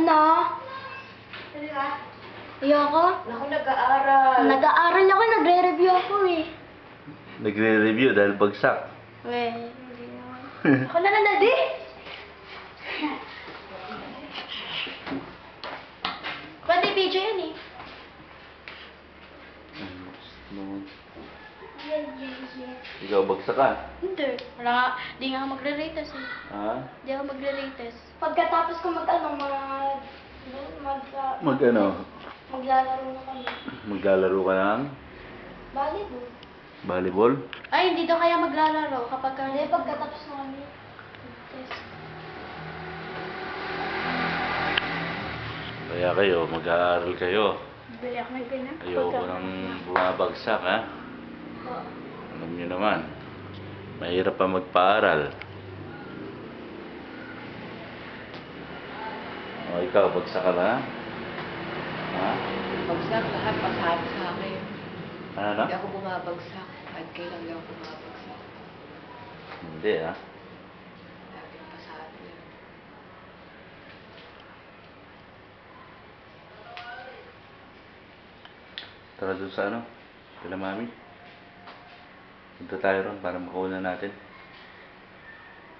Ano? Ano ka? Ayoko? Ako nag-aaral. Nag-aaral ako, nagre-review ako eh. Nagre-review dahil bagsak. Well, ako na lang, Daddy. Pwede video yan eh. Ikaw bagsak ka? Hindi. Wala nga, di nga ako magre-rates eh. Ha? Di ako magre-rates. Pagkatapos ko maglalaro na kami. Maglalaro ka ng Volleyball. volleyball? Ay, hindi daw kaya maglalaro kapag hindi, pagkatapos na kami. Test. Kaya kayo, mag-aaral kayo. Bili ako ng ganyan. Ayoko nang bumabagsak, ha? Oo. Alam nyo naman, mahirap pa magpaaral. O, ikaw, bagsak ka na? Ha? Bagsak lahat, pasado sa akin. Ano na? Hindi ako bumabagsak. Kahit kailan lang ako bumabagsak. Hindi, ha? Laging pasado yan. Tara doon sa ano? Kila mami. Punta tayo ron para makuha natin.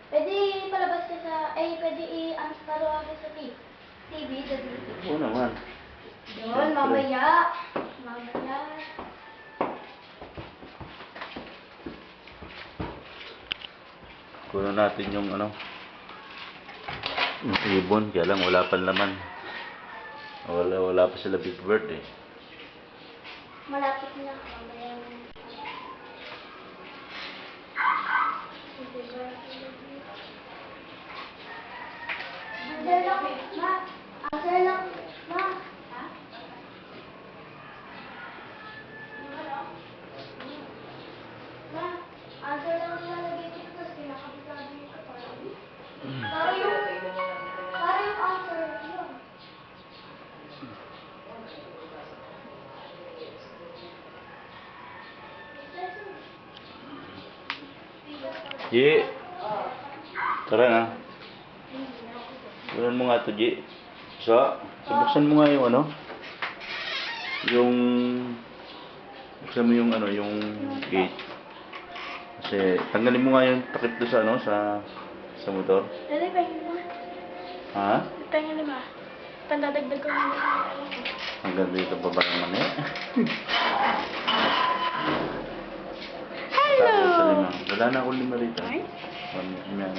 Pwede palabas ka sa, pwede i-unfollow ako sa TV, Daddy. Oo naman. Yun, Siyempre. mamaya. Mamaya. Kuha natin yung ano, yung ibon, kaya lang wala pa naman. Wala pa sila big bird eh. Malapit na. Mamaya. Answer lang, ma. Answer lang, ma. Ha? Ma, answer lang ang lalagay dito tapos pinakabitado yung kapal. Para yung answer yun. Ji, tara na. Bulan mo nga to, Ji. Buksan mo nga yung ano. Buksan mo yung ano, yung gate. Kasi tanggalin mo nga yung takip doon sa ano, sa motor. Dali, pahingin mo. Ha? Pahingin mo. Pandadagdag ko naman. Hanggang dito pa ba naman eh? Hello! Tapos sa lima. Wala na akong lima rito. Ay? Yan.